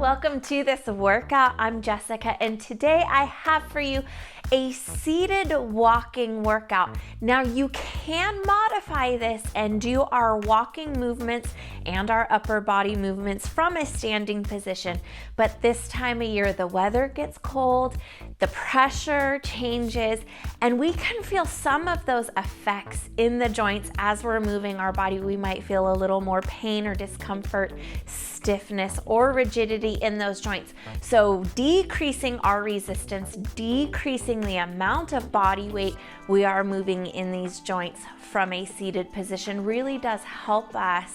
welcome to this workout. I'm Jessica, and today I have for you a seated walking workout. Now you can modify this and do our walking movements and our upper body movements from a standing position, but this time of year the weather gets cold, the pressure changes, and we can feel some of those effects in the joints as we're moving our body. We might feel a little more pain or discomfort, stiffness or rigidity in those joints. So decreasing our resistance, decreasing the amount of body weight we are moving in these joints from a seated position really does help us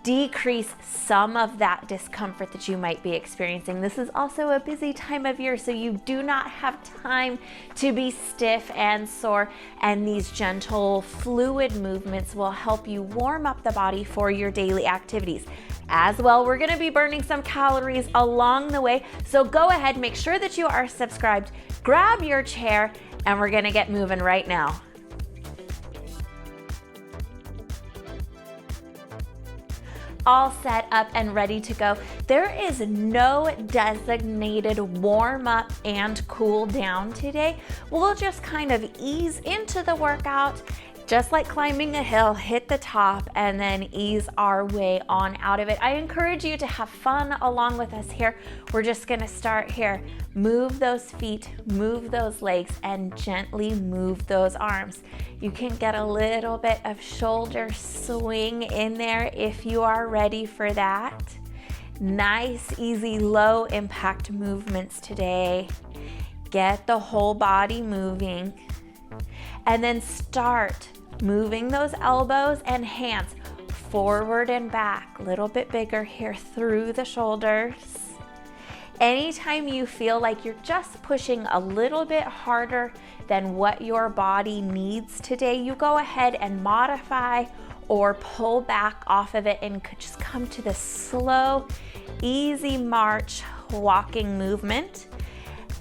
decrease some of that discomfort that you might be experiencing. This is also a busy time of year, so you do not have time to be stiff and sore, and these gentle fluid movements will help you warm up the body for your daily activities. As well, we're gonna be burning some calories along the way, so go ahead, make sure that you are subscribed, grab your chair, and we're gonna get moving right now. All set up and ready to go. There is no designated warm up and cool down today. We'll just kind of ease into the workout, just like climbing a hill, hit the top, and then ease our way on out of it. I encourage you to have fun along with us here. We're just gonna start here. Move those feet, move those legs, and gently move those arms. You can get a little bit of shoulder swing in there if you are ready for that. Nice, easy, low impact movements today. Get the whole body moving. And then start moving those elbows and hands forward and back, a little bit bigger here through the shoulders. Anytime you feel like you're just pushing a little bit harder than what your body needs today, you go ahead and modify or pull back off of it and just come to this slow, easy march walking movement.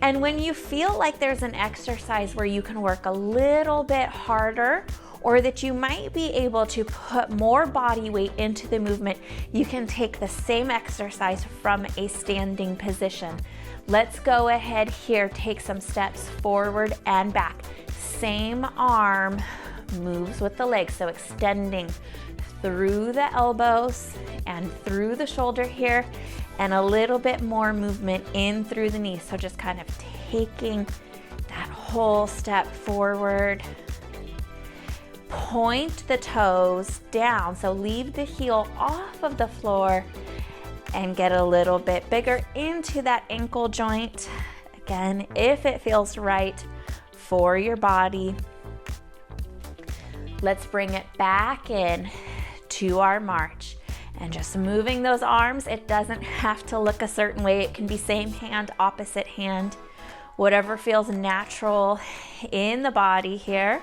And when you feel like there's an exercise where you can work a little bit harder, or that you might be able to put more body weight into the movement, you can take the same exercise from a standing position. Let's go ahead here, take some steps forward and back. Same arm moves with the legs, so extending through the elbows and through the shoulder here, and a little bit more movement in through the knee. So just kind of taking that whole step forward. Point the toes down, so leave the heel off of the floor and get a little bit bigger into that ankle joint. Again, if it feels right for your body. Let's bring it back in to our march. And just moving those arms, it doesn't have to look a certain way. It can be same hand, opposite hand, whatever feels natural in the body here.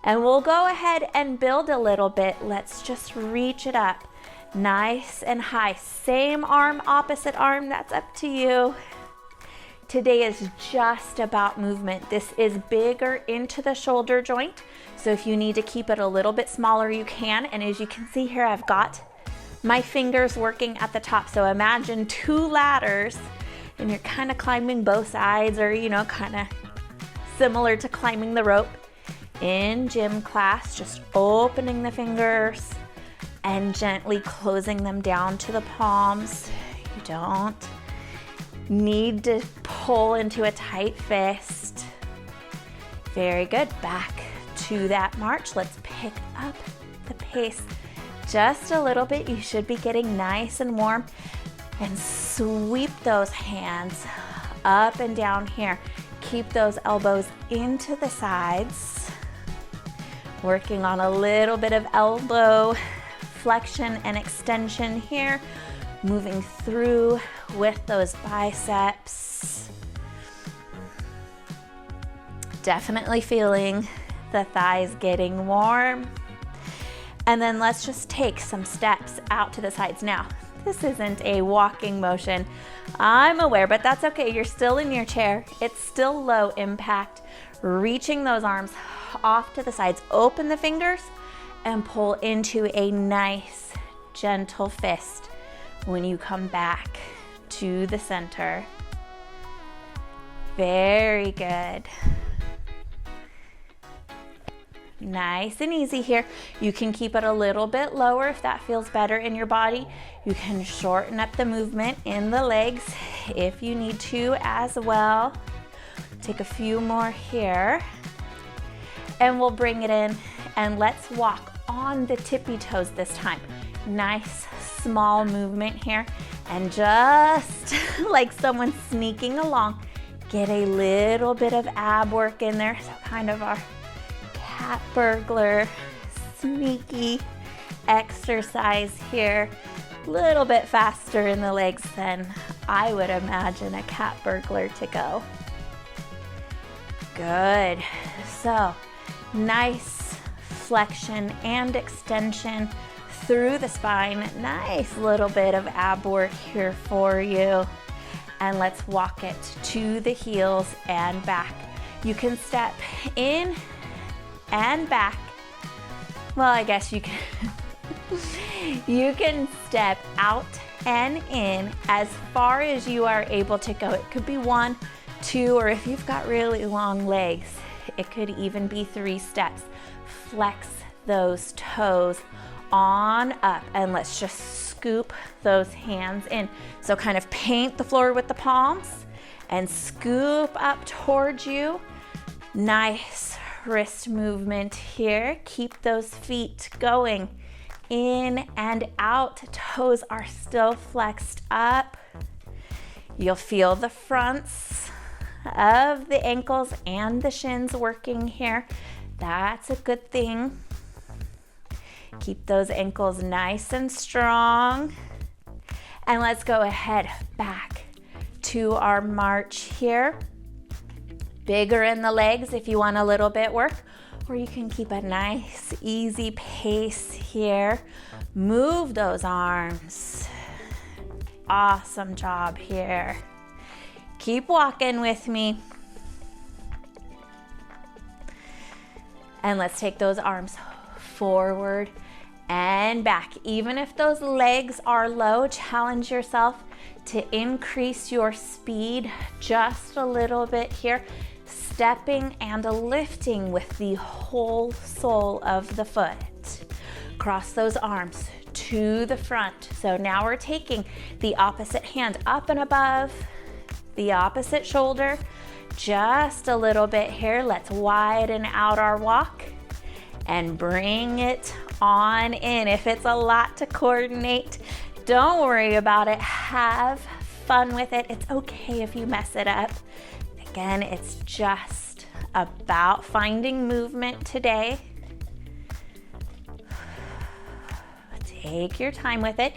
And we'll go ahead and build a little bit. Let's just reach it up nice and high. Same arm, opposite arm, that's up to you. Today is just about movement. This is bigger into the shoulder joint. So if you need to keep it a little bit smaller, you can. And as you can see here, I've got my fingers working at the top. So imagine two ladders and you're kind of climbing both sides, or kind of similar to climbing the rope in gym class, just opening the fingers and gently closing them down to the palms. You don't need to pull into a tight fist. Very good. Back to that march. Let's pick up the pace just a little bit. You should be getting nice and warm, and sweep those hands up and down here. Keep those elbows into the sides. Working on a little bit of elbow flexion and extension here. Moving through with those biceps. Definitely feeling the thighs getting warm. And then let's just take some steps out to the sides. Now, this isn't a walking motion, I'm aware, but that's okay. You're still in your chair. It's still low impact. Reaching those arms off to the sides. Open the fingers and pull into a nice, gentle fist when you come back to the center. Very good. Nice and easy here. You can keep it a little bit lower if that feels better in your body. You can shorten up the movement in the legs if you need to as well. Take a few more here. And we'll bring it in and let's walk on the tippy toes this time. Nice small movement here. And just like someone sneaking along, get a little bit of ab work in there. So kind of our cat burglar, sneaky exercise here. A little bit faster in the legs than I would imagine a cat burglar to go. Good. So nice flexion and extension through the spine. Nice little bit of ab work here for you. And let's walk it to the heels and back. You can step in and back. Well, I guess you can you can step out and in as far as you are able to go. It could be 1, 2, or if you've got really long legs, it could even be 3 steps. Flex those toes on up and let's just scoop those hands in. So kind of paint the floor with the palms and scoop up towards you. Nice wrist movement here. Keep those feet going in and out. Toes are still flexed up. You'll feel the fronts of the ankles and the shins working here. That's a good thing. Keep those ankles nice and strong. And let's go ahead back to our march here. Bigger in the legs if you want a little bit work, or you can keep a nice easy pace here. Move those arms. Awesome job here. Keep walking with me. And let's take those arms forward and back. Even if those legs are low, challenge yourself to increase your speed just a little bit here. Stepping and lifting with the whole sole of the foot. Cross those arms to the front. So now we're taking the opposite hand up and above the opposite shoulder. Just a little bit here. Let's widen out our walk and bring it on in. If it's a lot to coordinate, don't worry about it. Have fun with it. It's okay if you mess it up. Again, it's just about finding movement today. Take your time with it.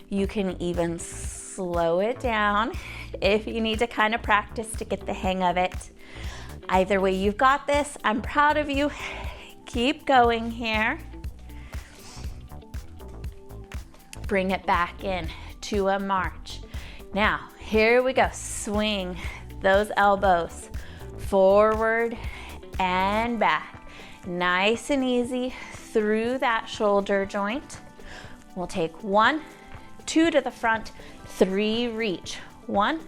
You can even slow it down if you need to kind of practice to get the hang of it. Either way, you've got this. I'm proud of you. Keep going here. Bring it back in to a march. Now, here we go. Swing those elbows forward and back. Nice and easy through that shoulder joint. We'll take 1, 2 to the front, 3, reach. 1,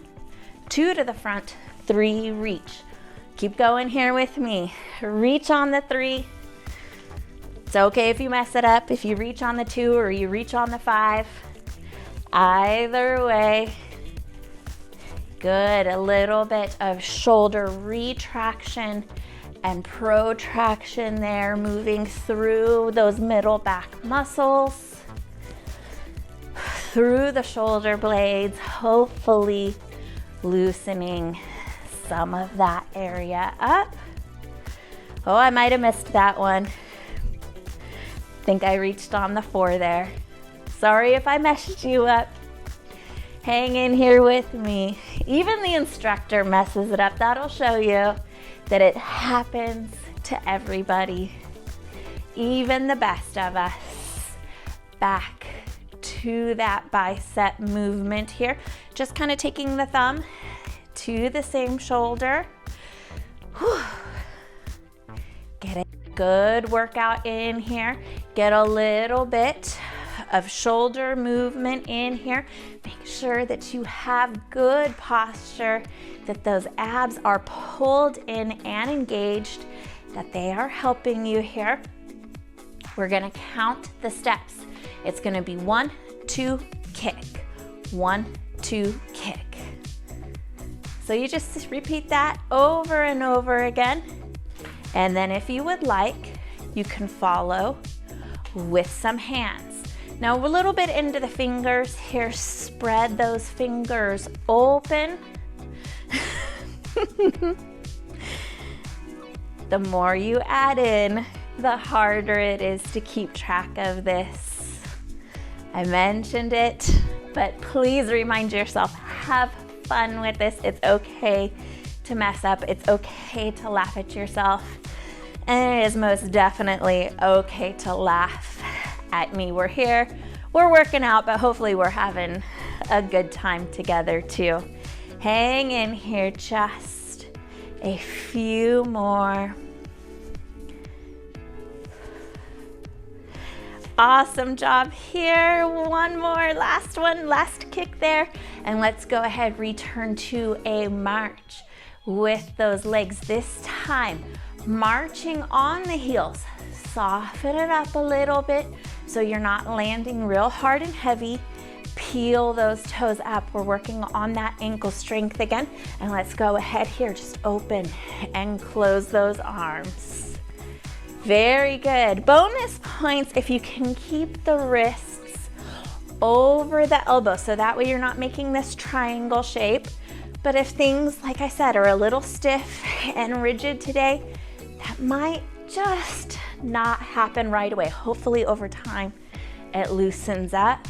2 to the front, 3, reach. Keep going here with me. Reach on the 3. It's okay if you mess it up, if you reach on the 2 or you reach on the 5. Either way. Good, a little bit of shoulder retraction and protraction there, moving through those middle back muscles, through the shoulder blades, hopefully loosening some of that area up. Oh, I might have missed that one. I think I reached on the 4 there. Sorry if I messed you up. Hang in here with me. Even the instructor messes it up. That'll show you that it happens to everybody, even the best of us. Back to that bicep movement here. Just kind of taking the thumb to the same shoulder. Whew. Get a good workout in here. Get a little bit of shoulder movement in here. Make sure that you have good posture, that those abs are pulled in and engaged, that they are helping you here. We're gonna count the steps. It's gonna be 1, 2, kick. 1, 2, kick. So you just repeat that over and over again. And then if you would like, you can follow with some hands. Now a little bit into the fingers here, spread those fingers open. The more you add in, the harder it is to keep track of this. I mentioned it, but please remind yourself, have fun with this. It's okay to mess up. It's okay to laugh at yourself. And it is most definitely okay to laugh at me. We're here, we're working out, but hopefully we're having a good time together too. Hang in here, just a few more. Awesome job here. One more, last one, last kick there. And let's go ahead, return to a march with those legs. This time, marching on the heels. Soften it up a little bit so you're not landing real hard and heavy. Peel those toes up. We're working on that ankle strength again. And let's go ahead here, just open and close those arms. Very good. Bonus points if you can keep the wrists over the elbow, so that way you're not making this triangle shape. But if things, like I said, are a little stiff and rigid today, that might just not happen right away. Hopefully over time, it loosens up.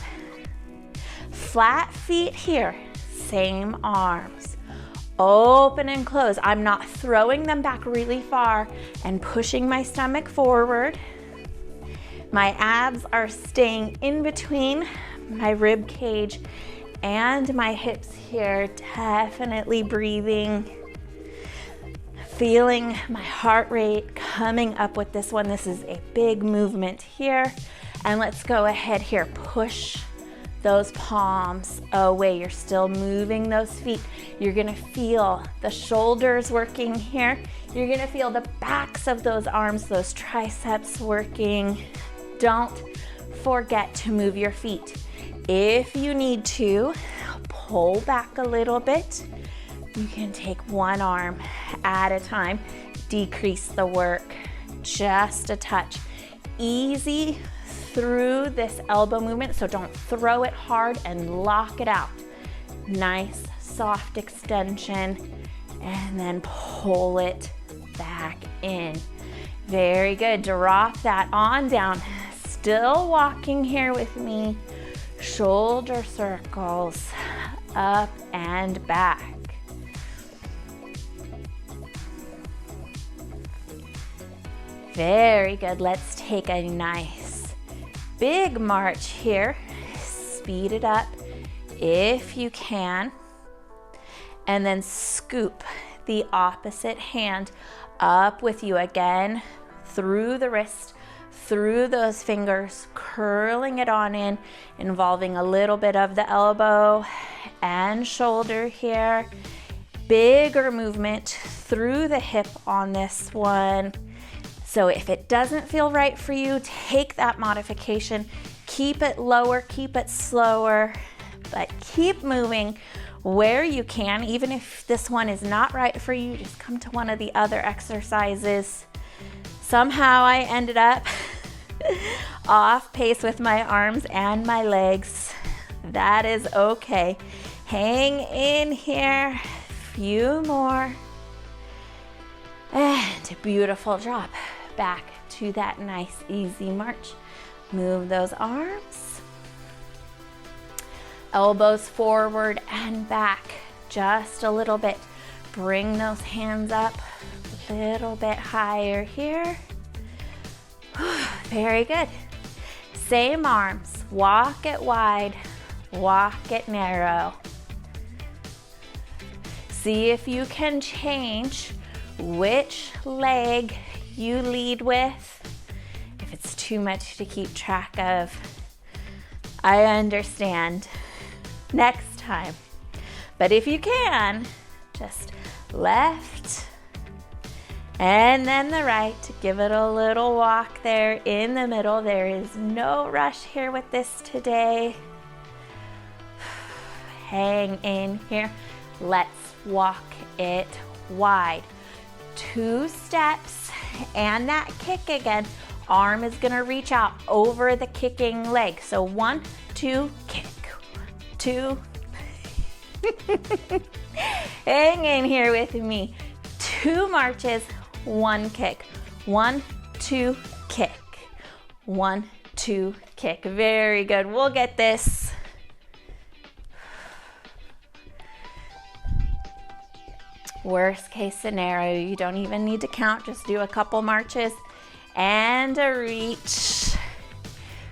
Flat feet here, same arms. Open and close. I'm not throwing them back really far and pushing my stomach forward. My abs are staying in between my rib cage and my hips here. Definitely breathing. Feeling my heart rate coming up with this one. This is a big movement here. And let's go ahead here. Push those palms away. You're still moving those feet. You're gonna feel the shoulders working here. You're gonna feel the backs of those arms, those triceps working. Don't forget to move your feet. If you need to, pull back a little bit. You can take one arm at a time. Decrease the work just a touch. Easy through this elbow movement, so don't throw it hard and lock it out. Nice soft extension, and then pull it back in. Very good. Drop that on down. Still walking here with me. Shoulder circles up and back. Very good. Let's take a nice big march here. Speed it up if you can. And then scoop the opposite hand up with you again, through the wrist, through those fingers, curling it on in, involving a little bit of the elbow and shoulder here. Bigger movement through the hip on this one. So if it doesn't feel right for you, take that modification. Keep it lower, keep it slower, but keep moving where you can. Even if this one is not right for you, just come to one of the other exercises. Somehow I ended up off pace with my arms and my legs. That is okay. Hang in here, few more. And beautiful job. Back to that nice easy march. Move those arms. Elbows forward and back just a little bit. Bring those hands up a little bit higher here. Very good. Same arms. Walk it wide, walk it narrow. See if you can change which leg you lead with. If it's too much to keep track of, I understand. Next time. But if you can, just left and then the right. Give it a little walk there in the middle. There is no rush here with this today. Hang in here. Let's walk it wide. 2 steps and that kick again. Arm is gonna reach out over the kicking leg. So 1, 2, kick, 2. Hang in here with me. 2 marches, 1 kick. 1, 2, kick. 1, 2, kick. Very good. We'll get this. Worst case scenario, you don't even need to count. Just do a couple marches and a reach.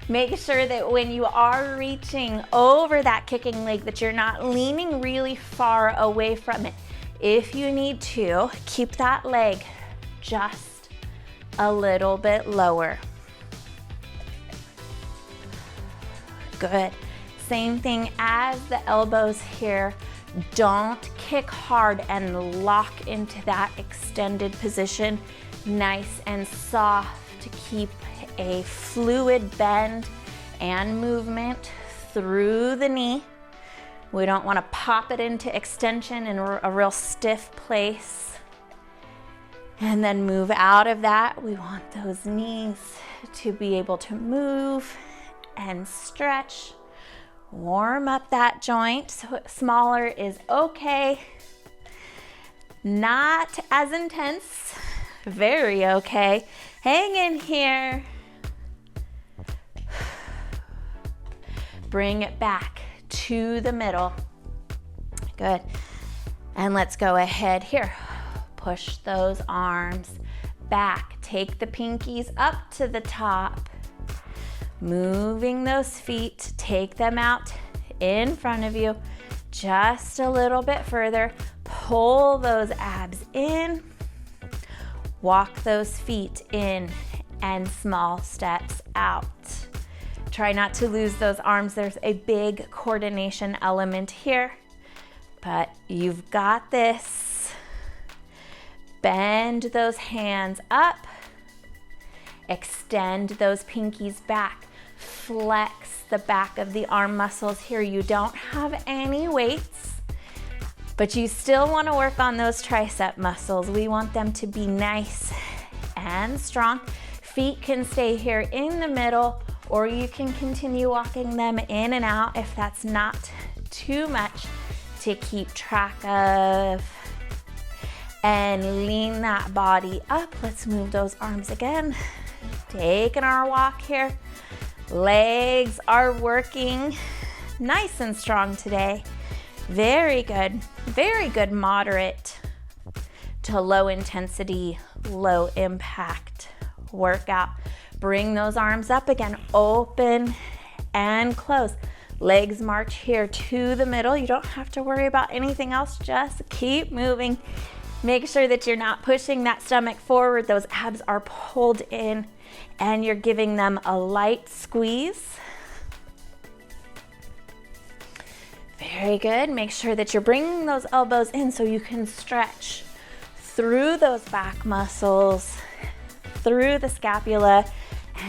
Make sure that when you are reaching over that kicking leg that you're not leaning really far away from it. If you need to, keep that leg just a little bit lower. Good. Same thing as the elbows here. Don't kick hard and lock into that extended position. Nice and soft to keep a fluid bend and movement through the knee. We don't want to pop it into extension in a real stiff place. And then move out of that. We want those knees to be able to move and stretch. Warm up that joint. So smaller is okay. Not as intense. Very okay. Hang in here. Bring it back to the middle. Good. And let's go ahead here. Push those arms back. Take the pinkies up to the top. Moving those feet, take them out in front of you just a little bit further. Pull those abs in. Walk those feet in and small steps out. Try not to lose those arms. There's a big coordination element here, but you've got this. Bend those hands up. Extend those pinkies back. Flex the back of the arm muscles here. You don't have any weights, but you still want to work on those tricep muscles. We want them to be nice and strong. Feet can stay here in the middle, or you can continue walking them in and out if that's not too much to keep track of. And lean that body up. Let's move those arms again. Taking our walk here. Legs are working nice and strong today. Very good. Very good moderate to low intensity, low impact workout. Bring those arms up again. Open and close. Legs march here to the middle. You don't have to worry about anything else. Just keep moving. Make sure that you're not pushing that stomach forward. Those abs are pulled in and you're giving them a light squeeze. Very good. Make sure that you're bringing those elbows in so you can stretch through those back muscles, through the scapula,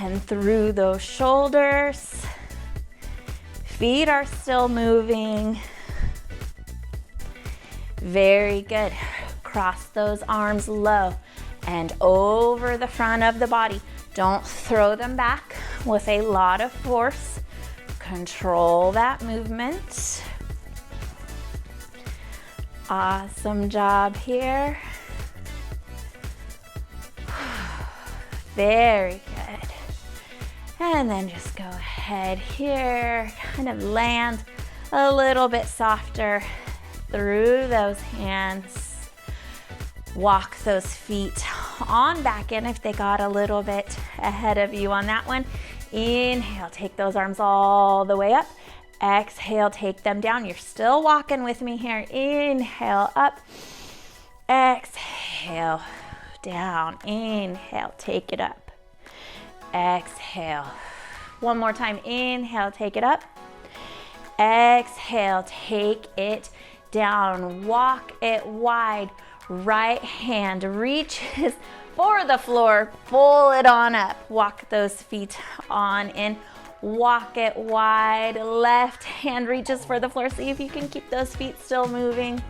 and through those shoulders. Feet are still moving. Very good. Cross those arms low and over the front of the body. Don't throw them back with a lot of force. Control that movement. Awesome job here. Very good. And then just go ahead here, kind of land a little bit softer through those hands. Walk those feet on back in if they got a little bit ahead of you on that one. Inhale, take those arms all the way up. Exhale, take them down. You're still walking with me here. Inhale, up. Exhale, down. Inhale, take it up. Exhale. One more time, inhale, take it up. Exhale, take it down. Walk it wide. Right hand reaches for the floor. Pull it on up. Walk those feet on in. Walk it wide. Left hand reaches for the floor. See if you can keep those feet still moving.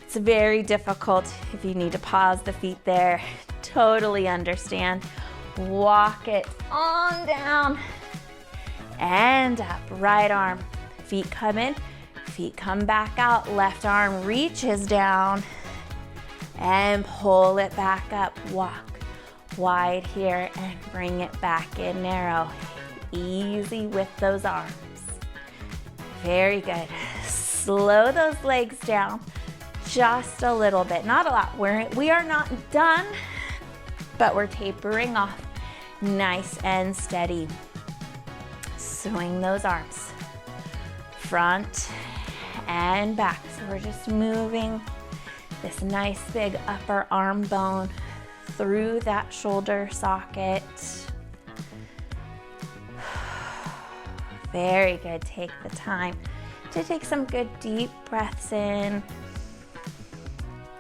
It's very difficult if you need to pause the feet there. Totally understand. Walk it on down and up. Right arm. Feet come in. Feet come back out. Left arm reaches down and pull it back up. Walk wide here and bring it back in narrow. Easy with those arms. Very good. Slow those legs down just a little bit, not a lot. We are not done, but we're tapering off nice and steady. Swing those arms front and back. So we're just moving this nice big upper arm bone through that shoulder socket. Very good. Take the time to take some good deep breaths in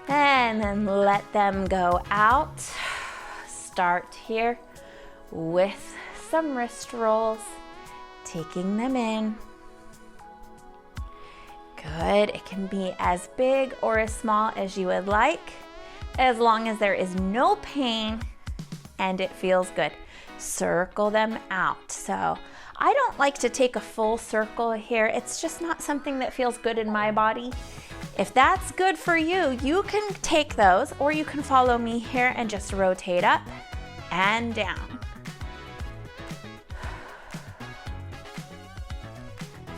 and then let them go out. Start here with some wrist rolls, taking them in. Good. It can be as big or as small as you would like, as long as there is no pain and it feels good. Circle them out. So I don't like to take a full circle here. It's just not something that feels good in my body. If that's good for you, you can take those, or you can follow me here and just rotate up and down.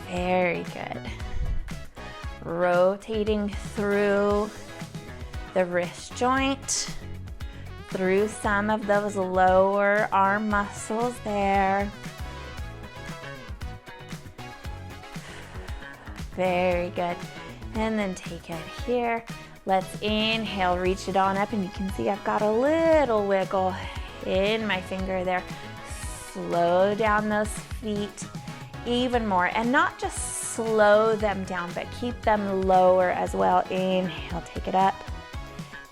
Very good. Rotating through the wrist joint, through some of those lower arm muscles there. Very good. And then take it here. Let's inhale, reach it on up, and you can see I've got a little wiggle in my finger there. Slow down those feet even more, and not just slow them down, but keep them lower as well. Inhale, take it up.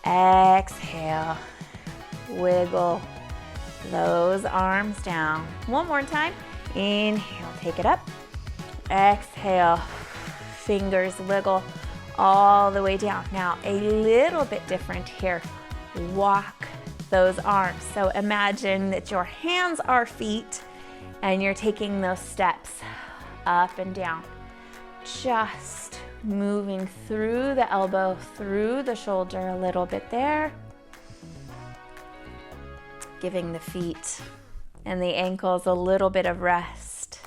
Exhale, wiggle those arms down. One more time. Inhale, take it up. Exhale, fingers wiggle all the way down. Now, a little bit different here. Walk those arms. So imagine that your hands are feet and you're taking those steps up and down. Just moving through the elbow, through the shoulder a little bit there. Giving the feet and the ankles a little bit of rest.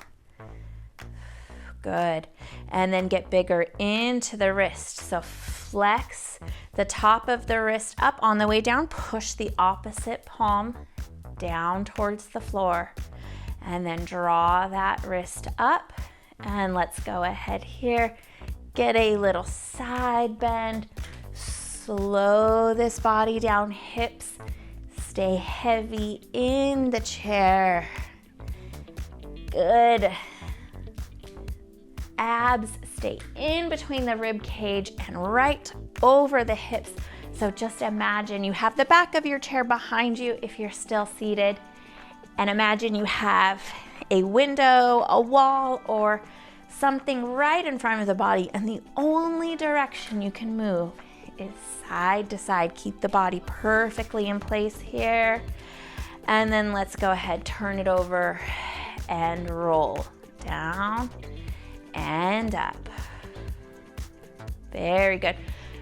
Good. And then get bigger into the wrist. So flex the top of the wrist up on the way down. Push the opposite palm down towards the floor. And then draw that wrist up. And let's go ahead here. Get a little side bend. Slow this body down. Hips stay heavy in the chair. Good. Abs stay in between the rib cage and right over the hips. So just imagine you have the back of your chair behind you if you're still seated. And imagine you have a window, a wall, or something right in front of the body, and the only direction you can move is side to side. Keep the body perfectly in place here. And then let's go ahead, turn it over and roll down and up. Very good.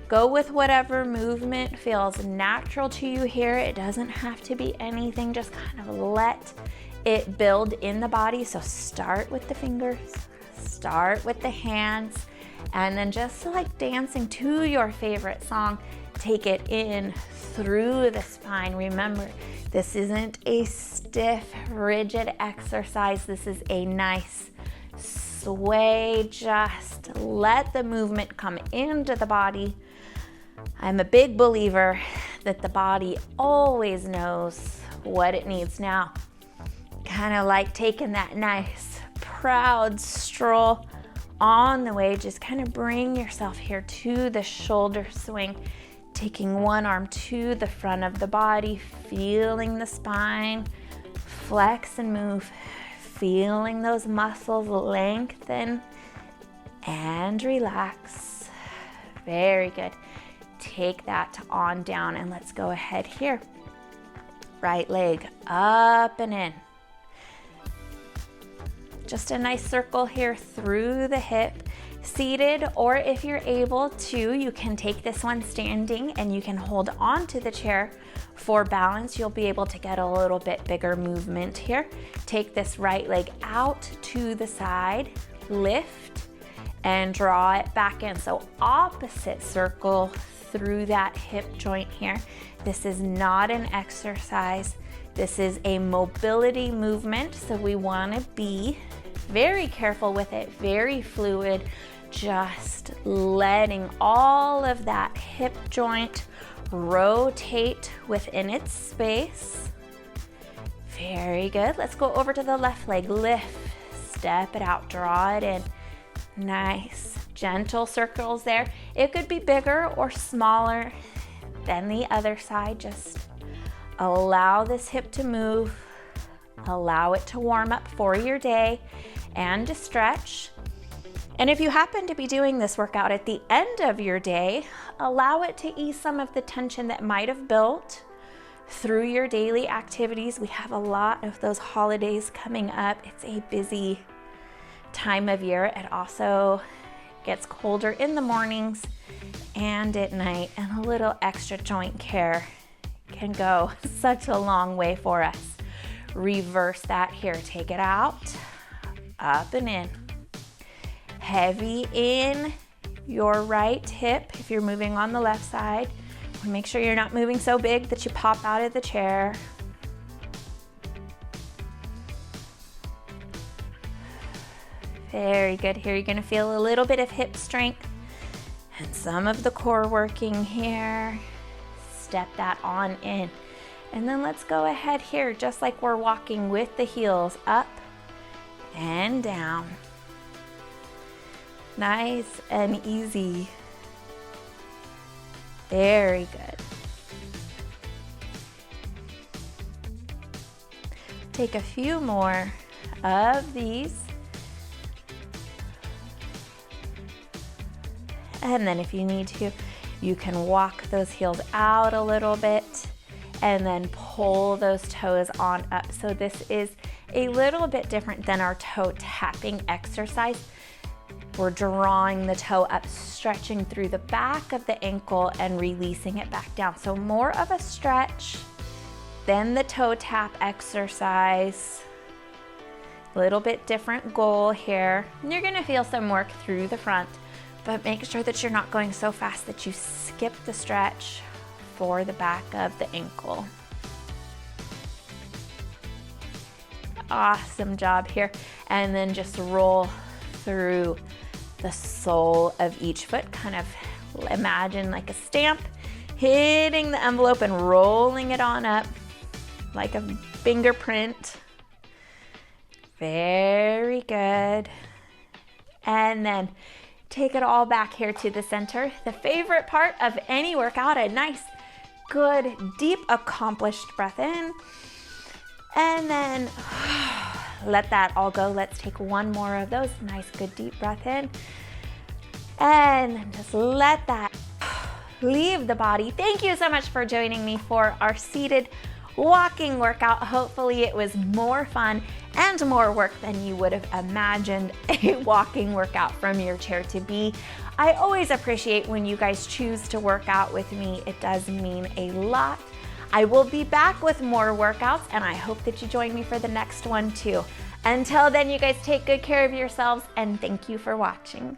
Go with whatever movement feels natural to you here. It doesn't have to be anything, just kind of let it build in the body. So start with the fingers, start with the hands, and then just like dancing to your favorite song, take it in through the spine. Remember, this isn't a stiff, rigid exercise. This is a nice sway. Just let the movement come into the body. I'm a big believer that the body always knows what it needs. Now, kind of like taking that nice proud stroll on the way. Just kind of bring yourself here to the shoulder swing, taking one arm to the front of the body, feeling the spine flex and move, feeling those muscles lengthen and relax. Very good. Take that on down, and let's go ahead here. Right leg up and in. Just a nice circle here through the hip. Seated, or if you're able to, you can take this one standing and you can hold on to the chair for balance. You'll be able to get a little bit bigger movement here. Take this right leg out to the side, lift, and draw it back in. So opposite circle through that hip joint here. This is not an exercise. This is a mobility movement, so we want to be very careful with it, very fluid, just letting all of that hip joint rotate within its space. Very good. Let's go over to the left leg. Lift, step it out, draw it in. Nice, gentle circles there. It could be bigger or smaller than the other side. Just allow this hip to move. Allow it to warm up for your day and to stretch. And if you happen to be doing this workout at the end of your day, allow it to ease some of the tension that might have built through your daily activities. We have a lot of those holidays coming up. It's a busy time of year. It also gets colder in the mornings and at night, and a little extra joint care can go such a long way for us. Reverse that here. Take it out, up and in. Heavy in your right hip if you're moving on the left side. Make sure you're not moving so big that you pop out of the chair. Very good. Here you're going to feel a little bit of hip strength and some of the core working here. Step that on in. And then let's go ahead here, just like we're walking with the heels, up and down. Nice and easy. Very good. Take a few more of these. And then if you need to, you can walk those heels out a little bit and then pull those toes on up. So this is a little bit different than our toe tapping exercise. We're drawing the toe up, stretching through the back of the ankle and releasing it back down. So more of a stretch than the toe tap exercise. A little bit different goal here. And you're gonna feel some work through the front, but make sure that you're not going so fast that you skip the stretch for the back of the ankle. Awesome job here. And then just roll through the sole of each foot. Kind of imagine like a stamp hitting the envelope and rolling it on up like a fingerprint. Very good. And then take it all back here to the center. The favorite part of any workout, a nice, good, deep, accomplished breath in. And then let that all go. Let's take one more of those. Nice, good, deep breath in. And just let that leave the body. Thank you so much for joining me for our seated walking workout. Hopefully it was more fun and more work than you would have imagined a walking workout from your chair to be. I always appreciate when you guys choose to work out with me. It does mean a lot. I will be back with more workouts, and I hope that you join me for the next one too. Until then, you guys take good care of yourselves, and thank you for watching.